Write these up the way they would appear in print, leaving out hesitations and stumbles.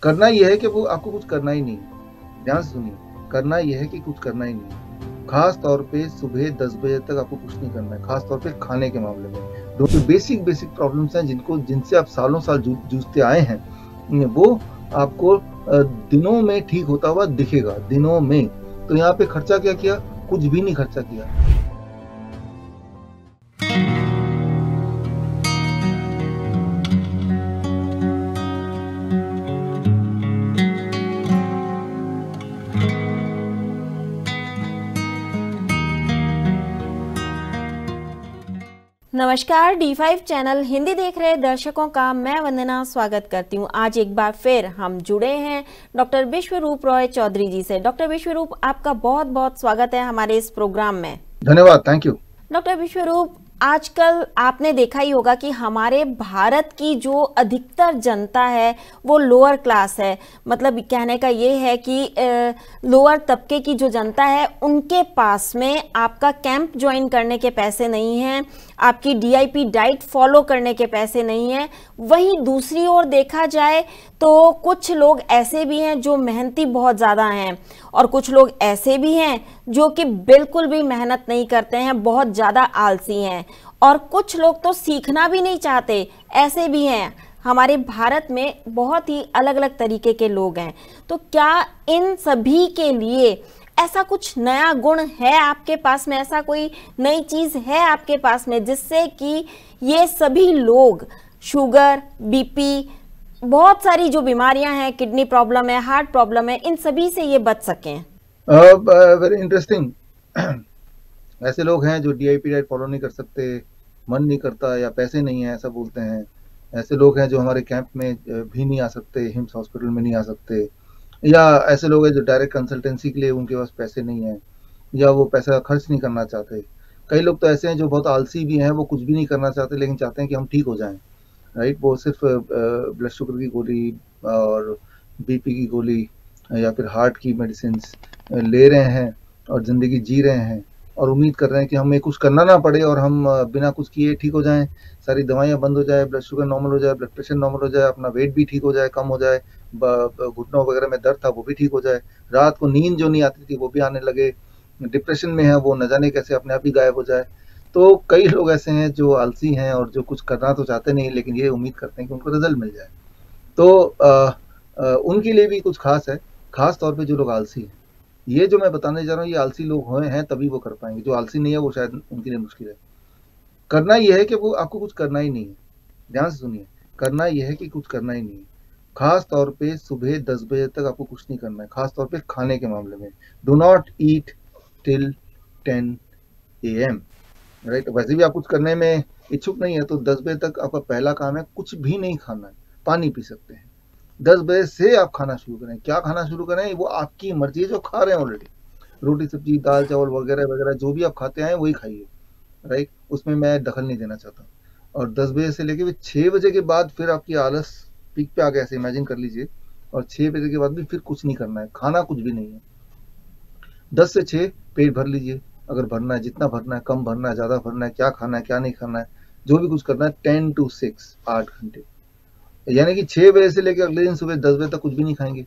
करना यह है कि वो आपको कुछ करना ही नहीं है। ध्यान से सुनिए, करना यह है कि कुछ करना ही नहीं है। खास तौर पे सुबह 10 बजे तक आपको कुछ नहीं करना है, खास तौर पे खाने के मामले में। जो बेसिक प्रॉब्लम्स हैं जिनसे आप सालों साल जूझते आए हैं, वो आपको दिनों में ठीक होता हुआ दिखेगा, दिनों में। तो यहाँ पे खर्चा क्या किया? कुछ भी नहीं खर्चा किया। नमस्कार, D5 चैनल हिंदी देख रहे दर्शकों का मैं वंदना स्वागत करती हूं। आज एक बार फिर हम जुड़े हैं डॉक्टर विश्वरूप रॉय चौधरी जी से। डॉक्टर विश्वरूप, आपका बहुत बहुत स्वागत है हमारे इस प्रोग्राम में। धन्यवाद, थैंक यू। डॉक्टर विश्वरूप, आजकल आपने देखा ही होगा कि हमारे भारत की जो अधिकतर जनता है वो लोअर क्लास है। मतलब कहने का ये है कि लोअर तबके की जो जनता है उनके पास में आपका कैंप ज्वाइन करने के पैसे नहीं हैं, आपकी DIP डाइट फॉलो करने के पैसे नहीं हैं। वहीं दूसरी ओर देखा जाए तो कुछ लोग ऐसे भी हैं जो मेहनती बहुत ज़्यादा हैं, और कुछ लोग ऐसे भी हैं जो कि बिल्कुल भी मेहनत नहीं करते हैं, बहुत ज़्यादा आलसी हैं, और कुछ लोग तो सीखना भी नहीं चाहते, ऐसे भी हैं। हमारे भारत में बहुत ही अलग अलग तरीके के लोग हैं। तो क्या इन सभी के लिए ऐसा कुछ नया गुण है आपके पास में, ऐसा कोई नई चीज़ है आपके पास में जिससे कि ये सभी लोग शुगर, BP, बहुत सारी जो बीमारियां हैं, किडनी प्रॉब्लम है, हार्ट प्रॉब्लम है, इन सभी से ये बच सकें? Very interesting. ऐसे लोग हैं जो DIP डाइट फॉलो नहीं कर सकते, मन नहीं करता या पैसे नहीं है ऐसा बोलते हैं। ऐसे लोग हैं जो हमारे कैंप में भी नहीं आ सकते, हिम्स हॉस्पिटल में नहीं आ सकते। या ऐसे लोग हैं जो डायरेक्ट कंसल्टेंसी के लिए उनके पास पैसे नहीं है या वो पैसा खर्च नहीं करना चाहते। कई लोग तो ऐसे हैं जो बहुत आलसी भी हैं, वो कुछ भी नहीं करना चाहते लेकिन चाहते हैं कि हम ठीक हो जाएं, राइट। वो सिर्फ ब्लड शुगर की गोली और BP की गोली या फिर हार्ट की मेडिसिन ले रहे हैं और ज़िंदगी जी रहे हैं और उम्मीद कर रहे हैं कि हमें कुछ करना ना पड़े और हम बिना कुछ किए ठीक हो जाएं, सारी दवाइयाँ बंद हो जाए, ब्लड शुगर नॉर्मल हो जाए, ब्लड प्रेशर नॉर्मल हो जाए, अपना वेट भी ठीक हो जाए, कम हो जाए, घुटनों वगैरह में दर्द था वो भी ठीक हो जाए, रात को नींद जो नहीं आती थी वो भी आने लगे, डिप्रेशन में है वो न जाने कैसे अपने आप ही गायब हो जाए। तो कई लोग ऐसे हैं जो आलसी हैं और जो कुछ करना तो चाहते नहीं लेकिन ये उम्मीद करते हैं कि उनको रिजल्ट मिल जाए। तो उनके लिए भी कुछ खास है, खास तौर पे जो लोग आलसी हैं। ये जो मैं बताने जा रहा हूँ ये आलसी लोग हुए हैं तभी वो कर पाएंगे, जो आलसी नहीं है वो शायद उनके लिए मुश्किल है। करना यह है कि वो आपको कुछ करना ही नहीं है। ध्यान से सुनिए, करना यह है कि कुछ करना ही नहीं है। खास तौर पे सुबह 10 बजे तक आपको कुछ नहीं करना है, खास तौर पे खाने के मामले में। Do not eat till 10 AM, right. वैसे भी आप कुछ करने में इच्छुक नहीं है तो 10 बजे तक आपका पहला काम है कुछ भी नहीं खाना है। पानी पी सकते हैं। 10 बजे से आप खाना शुरू करें। क्या खाना शुरू करें वो आपकी मर्जी है, जो खा रहे हैं ऑलरेडी, रोटी सब्जी दाल चावल वगैरह वगैरह जो भी आप खाते हैं वही खाइए, राइट। उसमें मैं दखल नहीं देना चाहता। और 10 बजे से लेके 6 बजे के बाद फिर आपकी आलस पीक पे आ गया, ऐसे इमेजिन कर लीजिए। और 6 बजे के बाद भी फिर कुछ नहीं करना है, खाना कुछ भी नहीं है। 10 से 6 पेट भर लीजिए, अगर भरना है, जितना भरना है, कम भरना है, ज़्यादा भरना है, क्या खाना है क्या नहीं खाना है, जो भी कुछ करना है। 10 to 6, 8 घंटे, यानी कि 6 बजे से लेकर अगले दिन सुबह 10 बजे तक कुछ भी नहीं खाएंगे।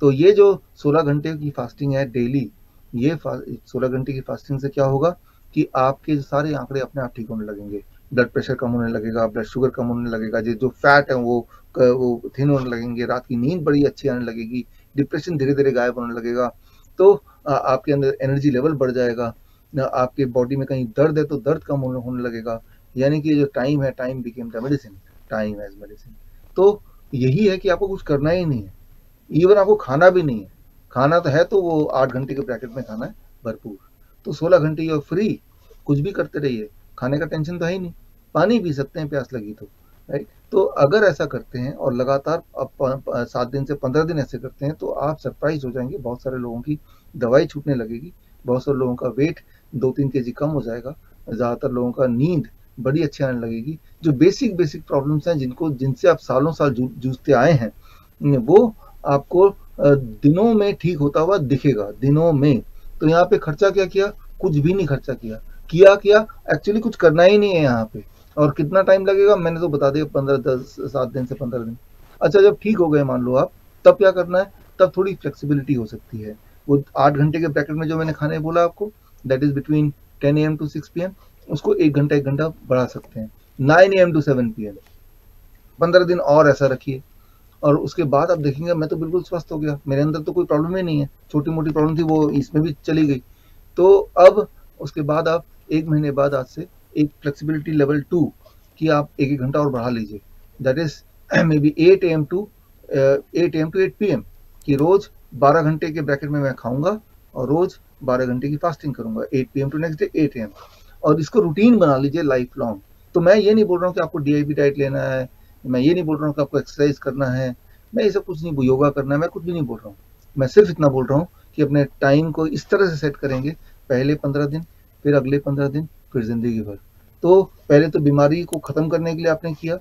तो ये जो 16 घंटे की फास्टिंग है डेली, ये 16 घंटे की फास्टिंग से क्या होगा कि आपके सारे आंकड़े अपने आप ठीक होने लगेंगे। ब्लड प्रेशर कम होने लगेगा, ब्लड शुगर कम होने लगेगा, जो फैट है वो थिन होने लगेंगे, रात की नींद बड़ी अच्छी आने लगेगी, डिप्रेशन धीरे धीरे गायब होने लगेगा। तो आपके अंदर एनर्जी लेवल बढ़ जाएगा, आपके बॉडी में कहीं दर्द है तो दर्द कम होने लगेगा। यानी कि जो टाइम है, time became the medicine, time as medicine. तो यही है कि आपको कुछ करना ही नहीं है, इवन आपको खाना भी नहीं है। खाना तो है तो वो 8 घंटे के ब्रैकेट में खाना है भरपूर। तो 16 घंटे यू फ्री, कुछ भी करते रहिए, खाने का टेंशन तो है ही नहीं, पानी पी सकते हैं प्यास लगी तो, राइट। तो अगर ऐसा करते हैं और लगातार 7 दिन से 15 दिन ऐसे करते हैं तो आप सरप्राइज हो जाएंगे। बहुत सारे लोगों की दवाई छूटने लगेगी, बहुत सारे लोगों का वेट 2-3 kg कम हो जाएगा, ज़्यादातर लोगों का नींद बड़ी अच्छी आने लगेगी। जो बेसिक प्रॉब्लम्स हैं जिनसे आप सालों साल जूझते आए हैं, वो आपको दिनों में ठीक होता हुआ दिखेगा, दिनों में। तो यहाँ पे खर्चा क्या किया? कुछ भी नहीं खर्चा किया एक्चुअली कुछ करना ही नहीं है यहाँ पे। और कितना टाइम लगेगा मैंने तो बता दिया, 7 दिन से 15 दिन। अच्छा, जब ठीक हो गए मान लो आप, तब क्या करना है, तब थोड़ी फ्लेक्सिबिलिटी हो सकती है। वो 8 घंटे के ब्रैकेट में जो मैंने खाने बोला आपको, that is between 10 AM to 6 PM, उसको 1 घंटा बढ़ा सकते हैं, 9 AM to 7 PM। 15 दिन और ऐसा रखिए, और उसके बाद आप देखेंगे मैं तो बिल्कुल स्वस्थ हो गया, मेरे अंदर तो कोई प्रॉब्लम ही नहीं है, छोटी मोटी प्रॉब्लम थी वो इसमें भी चली गई। तो अब उसके बाद आप 1 महीने बाद आज से एक फ्लेक्सिबिलिटी लेवल 2 की आप 1-1 घंटा और बढ़ा लीजिए, that is may be 8 AM to 8 PM कि रोज 12 घंटे के ब्रैकेट में मैं खाऊंगा और रोज 12 घंटे की फास्टिंग करूंगा, 8 PM to next day 8 AM, और इसको रूटीन बना लीजिए लाइफ लॉन्ग। तो मैं ये नहीं बोल रहा हूँ कि आपको DIB डाइट लेना है, मैं ये नहीं बोल रहा हूँ कि आपको एक्सरसाइज करना है, मैं ये सब कुछ नहीं, योगा करना है, मैं कुछ भी नहीं बोल रहा हूँ। मैं सिर्फ इतना बोल रहा हूँ कि अपने टाइम को इस तरह से सेट करेंगे, पहले 15 दिन, फिर अगले 15 दिन, फिर जिंदगी भर। तो पहले तो बीमारी को खत्म करने के लिए आपने किया,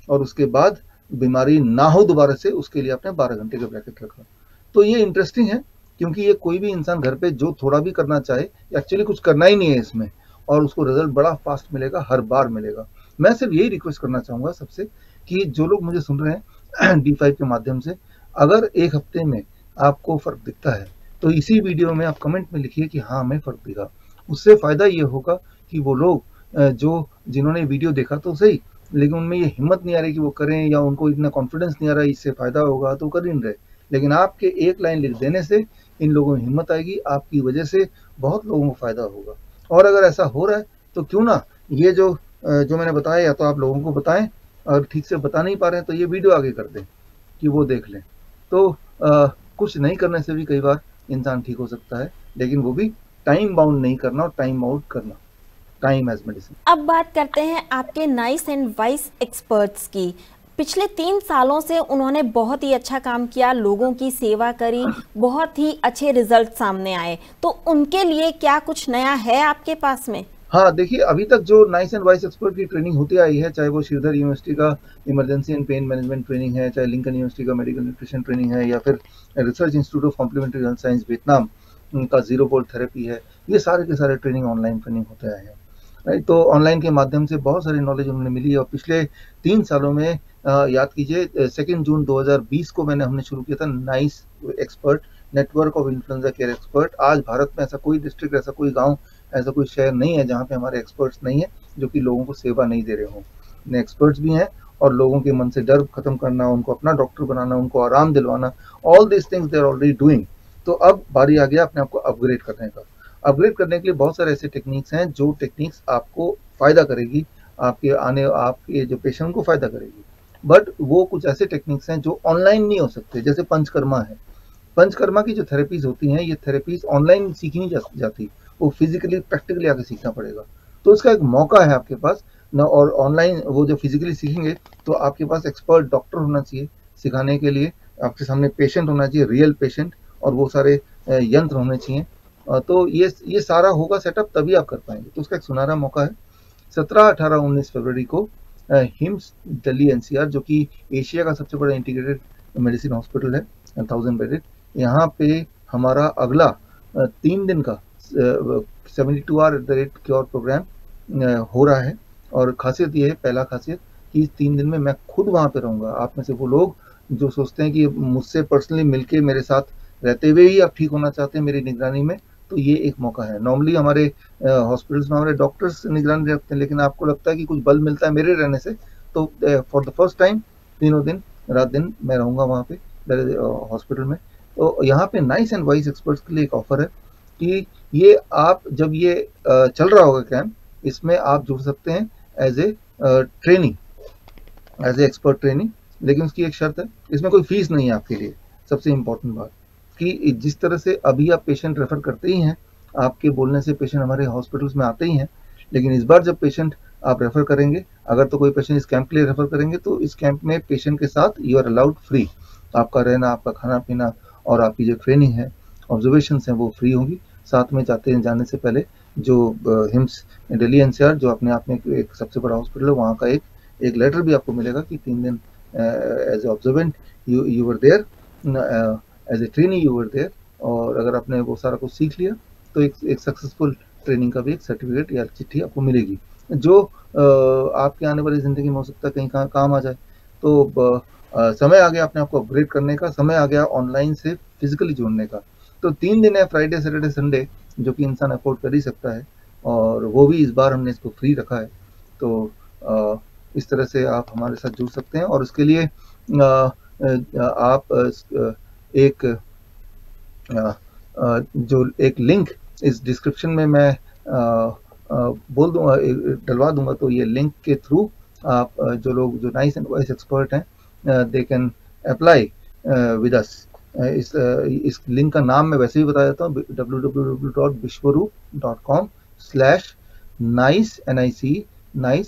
और उसके बाद बीमारी ना हो दोबारा से, उसके लिए आपने 12 घंटे का ब्रैकेट रखा। तो ये इंटरेस्टिंग है, क्योंकि ये कोई भी इंसान घर पे जो थोड़ा भी करना चाहे, एक्चुअली कुछ करना ही नहीं है इसमें, और उसको रिजल्ट बड़ा फास्ट मिलेगा, हर बार मिलेगा। मैं सिर्फ यही रिक्वेस्ट करना चाहूंगा सबसे कि जो लोग मुझे सुन रहे हैं D5 के माध्यम से, अगर एक हफ्ते में आपको फर्क दिखता है तो इसी वीडियो में आप कमेंट में लिखिए कि हाँ हमें फर्क दिखा। उससे फायदा ये होगा कि वो लोग जिन्होंने वीडियो देखा तो सही, लेकिन उनमें ये हिम्मत नहीं आ रही कि वो करें, या उनको इतना कॉन्फिडेंस नहीं आ रहा है इससे फायदा होगा, तो कर ही नहीं रहे। लेकिन आपके एक लाइन लिख देने से इन लोगों में हिम्मत आएगी, आपकी वजह से बहुत लोगों को फायदा होगा। और अगर ऐसा हो रहा है तो क्यों ना ये जो मैंने बताया, या तो आप लोगों को बताएं, और ठीक से बता नहीं पा रहे हैं तो ये वीडियो आगे कर दें कि वो देख लें। तो कुछ नहीं करने से भी कई बार इंसान ठीक हो सकता है, लेकिन वो भी टाइम बाउंड नहीं करना और टाइम आउट करना, टाइम एज मेडिसिन। अब बात करते हैं आपके नाइस एंड वाइस एक्सपर्ट्स की। पिछले 3 सालों से उन्होंने बहुत ही अच्छा काम किया, लोगों की सेवा करी, बहुत ही अच्छे रिजल्ट सामने आए। तो उनके लिए क्या कुछ नया है आपके पास में? हाँ, देखिए अभी तक जो नाइस एंड वाइस एक्सपर्ट की ट्रेनिंग होती आई है, चाहे वो श्रीधर यूनिवर्सिटी का emergency and pain management training है, चाहे लिंकन यूनिवर्सिटी का मेडिकल न्यूट्रिशन ट्रेनिंग है, या फिर research institute of complementary health science Vietnam का जीरो बोल्ट थेरेपी है, ये सारे के सारे ट्रेनिंग ऑनलाइन ट्रेनिंग होते आए हैं, राइट। तो ऑनलाइन के माध्यम से बहुत सारी नॉलेज उन्होंने मिली है, और पिछले 3 सालों में याद कीजिए 2 जून 2020 को हमने शुरू किया था nice expert network of influenza care expert. आज भारत में ऐसा कोई डिस्ट्रिक्ट, ऐसा कोई गांव, ऐसा कोई शहर नहीं है जहाँ पे हमारे एक्सपर्ट्स नहीं है जो कि लोगों को सेवा नहीं दे रहे हों। एक्सपर्ट्स भी हैं, और लोगों के मन से डर खत्म करना, उनको अपना डॉक्टर बनाना, उनको आराम दिलवाना, all this things they are already doing. तो अब बारी आ गया अपने आप को अपग्रेड करने का। अपग्रेड करने के लिए बहुत सारे ऐसे टेक्निक्स हैं जो टेक्निक्स आपको फायदा करेगी, आपके जो पेशेंट को फायदा करेगी। बट वो कुछ ऐसे टेक्निक्स हैं जो ऑनलाइन नहीं हो सकते, जैसे पंचकर्मा है। पंचकर्मा की जो थेरेपीज होती हैं, ये थेरेपीज ऑनलाइन सीखी नहीं जाती, वो फिजिकली प्रैक्टिकली आके सीखना पड़ेगा। तो इसका एक मौका है आपके पास ना, और ऑनलाइन वो जो फिजिकली सीखेंगे तो आपके पास एक्सपर्ट डॉक्टर होना चाहिए सिखाने के लिए, आपके सामने पेशेंट होना चाहिए, रियल पेशेंट, और वो सारे यंत्र होने चाहिए। तो ये सारा होगा सेटअप, तभी आप कर पाएंगे। तो उसका एक सुनहरा मौका है। 17, 18, 19 फरवरी को हिम्स दिल्ली NCR, जो कि एशिया का सबसे बड़ा इंटीग्रेटेड मेडिसिन हॉस्पिटल है, 1000 बेडेड, यहाँ पे हमारा अगला 3 दिन का 72 आवर क्योर प्रोग्राम हो रहा है। और खासियत ये है, पहला खासियत, कि इस 3 दिन में मैं खुद वहाँ पे रहूँगा। आप में से वो लोग जो सोचते हैं कि मुझसे पर्सनली मिलके मेरे साथ रहते हुए ही आप ठीक होना चाहते हैं मेरी निगरानी में, तो ये एक मौका है। नॉर्मली हमारे हॉस्पिटल्स में हमारे डॉक्टर्स निगरानी रखते हैं, लेकिन आपको लगता है कि कुछ बल मिलता है मेरे रहने से, तो फॉर द फर्स्ट टाइम तीनों दिन रात दिन मैं रहूँगा वहाँ पे हॉस्पिटल में। तो यहाँ पे नाइस एंड वाइस एक्सपर्ट्स के लिए एक ऑफर है कि ये आप जब ये चल रहा होगा कैंप, इसमें आप जुड़ सकते हैं as a training, as a expert training. लेकिन उसकी एक शर्त है, इसमें कोई फीस नहीं है आपके लिए। सबसे इम्पोर्टेंट बात कि जिस तरह से अभी आप पेशेंट रेफर करते ही हैं, आपके बोलने से पेशेंट हमारे हॉस्पिटल्स में आते ही हैं, लेकिन इस बार जब पेशेंट आप रेफर करेंगे, अगर तो कोई पेशेंट इस कैंप के लिए रेफर करेंगे, तो इस कैंप में पेशेंट के साथ यू आर अलाउड फ्री। आपका रहना, आपका खाना पीना, और आपकी जो ट्रेनिंग है, ऑब्जर्वेशन हैं, वो फ्री होंगी। साथ में जाने से पहले जो हिम्स दिल्ली NCR, जो अपने आप में एक सबसे बड़ा हॉस्पिटल है, वहाँ का एक लेटर भी आपको मिलेगा कि 3 दिन as a observant you were there, as a trainee you were there. और अगर आपने वो सारा कुछ सीख लिया तो एक सक्सेसफुल ट्रेनिंग का भी एक सर्टिफिकेट या चिट्ठी आपको मिलेगी, जो आपके आने वाली ज़िंदगी में हो सकता है कहीं काम आ जाए। तो समय आ गया अपने आप को अपग्रेड करने का, समय आ गया ऑनलाइन से फिजिकली जुड़ने का। तो 3 दिन है, फ्राइडे सैटरडे संडे, जो कि इंसान अफोर्ड कर ही सकता है, और वो भी इस बार हमने इसको फ्री रखा है। तो इस तरह से आप हमारे साथ जुड़ सकते हैं, और उसके लिए आप एक जो एक लिंक इस डिस्क्रिप्शन में मैं बोल दूंगा, डलवा दूंगा। तो ये लिंक के थ्रू आप जो लोग जो नाइस एंड वॉइस एक्सपर्ट हैं, they can apply with us. इस लिंक का नाम मैं वैसे ही बता देता हूँ, www.vishwaroop.com/nice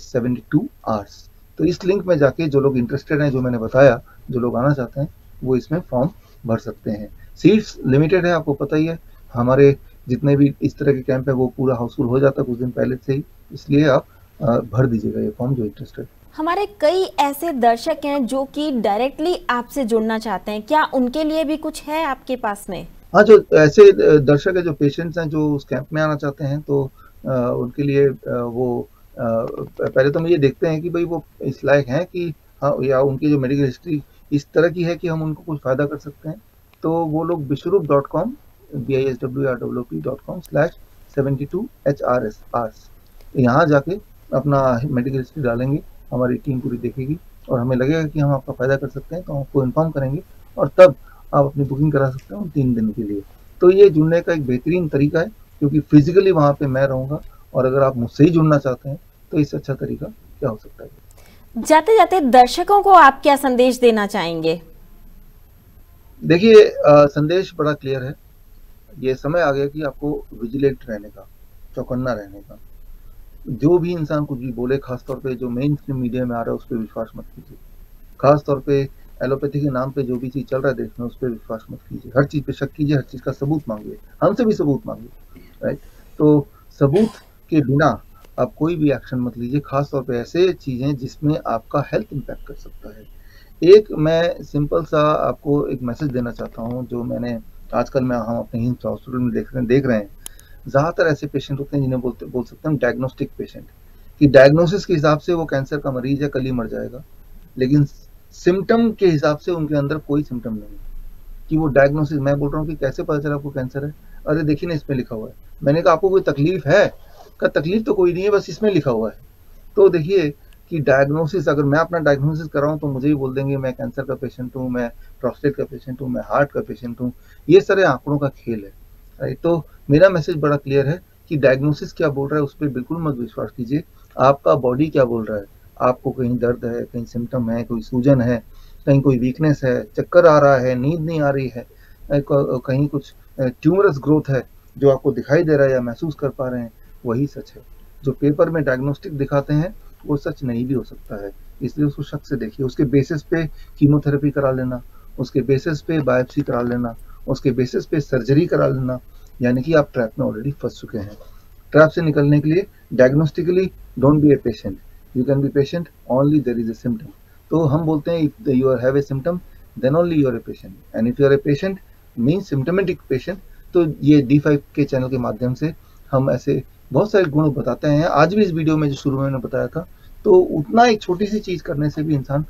72 hours। तो इस लिंक में जाके जो लोग इंटरेस्टेड हैं, जो मैंने बताया, जो लोग आना चाहते हैं, वो इसमें फॉर्म भर सकते हैं। सीट्स लिमिटेड है, आपको पता ही है। हमारे जितने भी इस तरह के कैंप है वो पूरा हाउसफुल हो जाता है कुछ दिन पहले से ही, इसलिए आप भर दीजिएगा ये फॉर्म जो इंटरेस्टेड। हमारे कई ऐसे दर्शक हैं जो कि डायरेक्टली आपसे जुड़ना चाहते हैं, क्या उनके लिए भी कुछ है आपके पास में? हाँ, जो ऐसे दर्शक है, जो पेशेंट्स हैं, जो उस कैंप में आना चाहते हैं, तो उनके लिए वो पहले तो हम ये देखते हैं कि भाई वो इस लायक हैं कि हाँ, या उनकी जो मेडिकल हिस्ट्री इस तरह की है कि हम उनको कुछ फ़ायदा कर सकते हैं। तो वो लोग विश्वरूप.com biswrp.com/72HRS यहाँ जाके अपना मेडिकल हिस्ट्री डालेंगे, हमारी टीम पूरी देखेगी, और हमें लगेगा कि हम आपका फ़ायदा कर सकते हैं, तो हम आपको इन्फॉर्म करेंगे, और तब आप अपनी बुकिंग करा सकते हैं 3 दिन के लिए। तो ये जुड़ने का एक बेहतरीन तरीका है, क्योंकि फिजिकली वहाँ पे मैं रहूँगा, और अगर आप मुझसे ही जुड़ना चाहते हैं तो इससे अच्छा तरीका क्या हो सकता है। जाते जाते दर्शकों को आप क्या संदेश देना चाहेंगे? देखिए, संदेश बड़ा क्लियर है। ये समय आ गया कि आपको विजिलेंट रहने का, चौकन्ना रहने का। जो भी इंसान कुछ भी बोले, खासतौर पे जो मेन स्ट्रीम मीडिया में आ रहा है, उस पर विश्वास मत कीजिए। खासतौर पे एलोपैथी के नाम पे जो भी चीज़ चल रहा है देश में, उस पर विश्वास मत कीजिए। हर चीज़ पे शक कीजिए, हर चीज़ का सबूत मांगिए, हमसे भी सबूत मांगिए, राइट। तो सबूत के बिना आप कोई भी एक्शन मत लीजिए, खासतौर पे ऐसे चीज़ें जिसमें आपका हेल्थ इम्पैक्ट कर सकता है। एक मैं सिंपल सा आपको एक मैसेज देना चाहता हूँ, जो मैंने आजकल हम अपने हिम्स हॉस्पिटल में देख रहे हैं। ज़्यादातर ऐसे पेशेंट होते हैं जिन्हें बोल सकते हैं डायग्नोस्टिक पेशेंट, कि डायग्नोसिस के हिसाब से वो कैंसर का मरीज है, कल ही मर जाएगा, लेकिन सिम्टम के हिसाब से उनके अंदर कोई सिम्टम नहीं है। कि वो डायग्नोसिस, मैं बोल रहा हूँ कि कैसे पता चला आपको कैंसर है, अरे देखिए ना इसमें लिखा हुआ है। मैंने कहा आपको कोई तकलीफ है? का तकलीफ तो कोई नहीं है, बस इसमें लिखा हुआ है। तो देखिए कि डायग्नोसिस, अगर मैं अपना डायग्नोसिस कराऊँ तो मुझे ही बोल देंगे मैं कैंसर का पेशेंट हूँ, मैं प्रोस्टेट का पेशेंट हूँ, मैं हार्ट का पेशेंट हूँ। ये सारे आंकड़ों का खेल है, राइट। तो मेरा मैसेज बड़ा क्लियर है कि डायग्नोसिस क्या बोल रहा है उस पर बिल्कुल मत विश्वास कीजिए। आपका बॉडी क्या बोल रहा है, आपको कहीं दर्द है, कहीं सिम्टम है, कोई सूजन है, कहीं कोई वीकनेस है, चक्कर आ रहा है, नींद नहीं आ रही है, कहीं कुछ ट्यूमरस ग्रोथ है जो आपको दिखाई दे रहा है या महसूस कर पा रहे हैं, वही सच है। जो पेपर में डायग्नोस्टिक दिखाते हैं वो सच नहीं भी हो सकता है, इसलिए उसको शक से देखिए। उसके बेसिस पे कीमोथेरेपी करा लेना, उसके बेसिस पे बायोप्सी करा लेना, उसके बेसिस पे सर्जरी करा लेना, यानी कि आप ट्रैप में ऑलरेडी फंस चुके हैं। ट्रैप से निकलने के लिए diagnostically don't be a patient, you can be patient only there is a symptom. तो हम बोलते हैं if you have a symptom then only you are a patient, and if you are a patient mean symptomatic patient. तो ये D5 के channel के माध्यम से हम ऐसे बहुत सारे गुण बताते हैं। आज भी इस वीडियो में जो शुरू में मैंने बताया था, तो उतना एक छोटी सी चीज करने से भी इंसान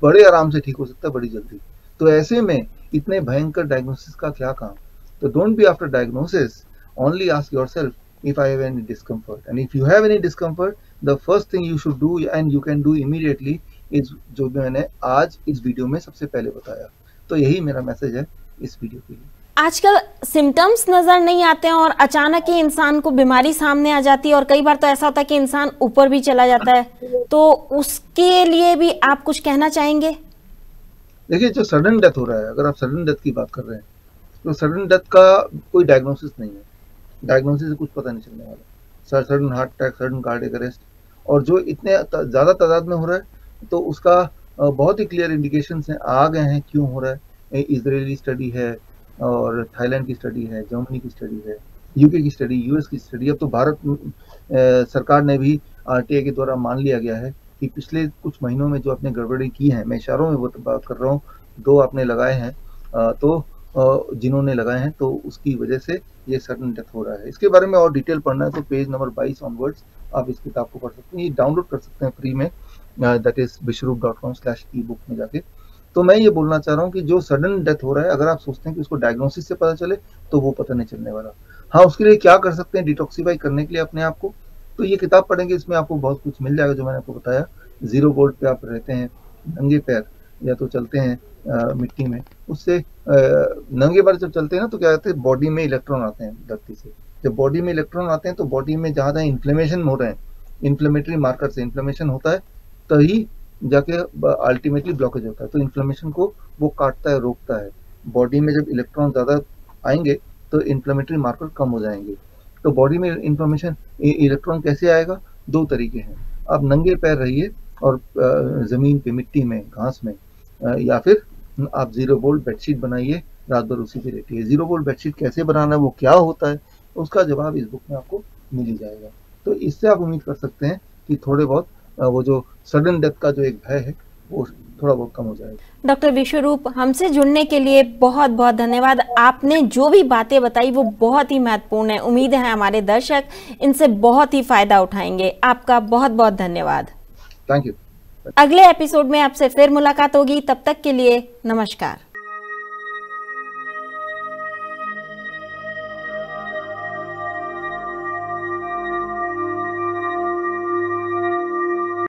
बड़े आराम से ठीक हो सकता है, बड़ी जल्दी। तो ऐसे में इतने भयंकर डायग्नोसिस का क्या काम? तो don't be after diagnosis, only ask yourself if I have any discomfort, and if you have any discomfort, the first thing you should do and you can do immediately is जो भी मैंने आज इस video में सबसे पहले बताया। तो यही मेरा मैसेज है इस वीडियो के लिए। आजकल सिम्टम्स नजर नहीं आते हैं और अचानक ही इंसान को बीमारी सामने आ जाती है, और कई बार तो ऐसा होता है कि इंसान ऊपर भी चला जाता है, तो उसके लिए भी आप कुछ कहना चाहेंगे? देखिए, जो सडन डेथ हो रहा है, अगर आप सडन डेथ की बात कर रहे हैं, तो सडन डेथ का कोई डायग्नोसिस नहीं है। डायग्नोसिस से कुछ पता नहीं चलने वाला। Sudden heart attack, sudden cardiac arrest, और जो इतने ज़्यादा तादाद में हो रहा है, तो उसका बहुत ही क्लियर इंडिकेशन आ गए हैं क्यों हो रहा है। इजरायली स्टडी है, और थाईलैंड की स्टडी है, जर्मनी की स्टडी है, यूके की स्टडी, यूएस की स्टडी। अब तो भारत सरकार ने भी RTI के द्वारा मान लिया गया है कि पिछले कुछ महीनों में जो आपने गड़बड़ी की है, मैं इशारों में वो बात कर रहा हूँ, 2 आपने लगाए हैं, तो जिन्होंने लगाए हैं, तो उसकी वजह से ये सडन डेथ हो रहा है। इसके बारे में और डिटेल पढ़ना है तो पेज नंबर 22 ऑनवर्ड्स आप इस किताब को पढ़ सकते हैं। ये डाउनलोड कर सकते हैं फ्री में, दैट इज विश्वरूप.com/ebook में जाके। तो मैं ये बोलना चाह रहा हूँ कि जो सडन डेथ हो रहा है, अगर आप सोचते हैं कि उसको डायग्नोसिस से पता चले, तो वो पता नहीं चलने वाला। हाँ, उसके लिए क्या कर सकते हैं डिटॉक्सिफाई करने के लिए अपने आप को, तो ये किताब पढ़ेंगे, इसमें आपको बहुत कुछ मिल जाएगा जो मैंने आपको बताया। 0 वोल्ट पे आप रहते हैं, नंगे पैर या तो चलते हैं मिट्टी में, उससे नंगे पैर जब चलते हैं ना, तो क्या कहते हैं, बॉडी में इलेक्ट्रॉन आते हैं धरती से। जब बॉडी में इलेक्ट्रॉन आते हैं तो बॉडी में जहाँ जहाँ इन्फ्लेमेशन हो रहे हैं, इन्फ्लेमेटरी मार्कर से इन्फ्लेमेशन होता है, तभी जाके अल्टीमेटली ब्लॉकेज होता है। तो इन्फ्लेमेशन को वो काटता है, रोकता है। बॉडी में जब इलेक्ट्रॉन ज़्यादा आएंगे तो इन्फ्लेमेटरी मार्कर कम हो जाएंगे। तो बॉडी में इन्फ्लेमेशन, इलेक्ट्रॉन कैसे आएगा? 2 तरीके हैं। आप नंगे पैर रहिए और ज़मीन पे, मिट्टी में, घास में, या फिर आप 0 वोल्ट बेडशीट बनाइए, रात भर उसी पे लेटिए। 0 वोल्ट बेडशीट कैसे बनाना है, वो क्या होता है, उसका जवाब इस बुक में आपको मिल ही जाएगा। तो इससे आप उम्मीद कर सकते हैं कि थोड़े बहुत वो जो सडन डेथ का जो एक भय है वो थोड़ा बहुत कम हो जाएगा। डॉक्टर विश्वरूप, हमसे जुड़ने के लिए बहुत बहुत धन्यवाद। आपने जो भी बातें बताई वो बहुत ही महत्वपूर्ण है। उम्मीद है हमारे दर्शक इनसे बहुत ही फायदा उठाएंगे। आपका बहुत बहुत धन्यवाद। Thank you. अगले एपिसोड में आपसे फिर मुलाकात होगी, तब तक के लिए नमस्कार।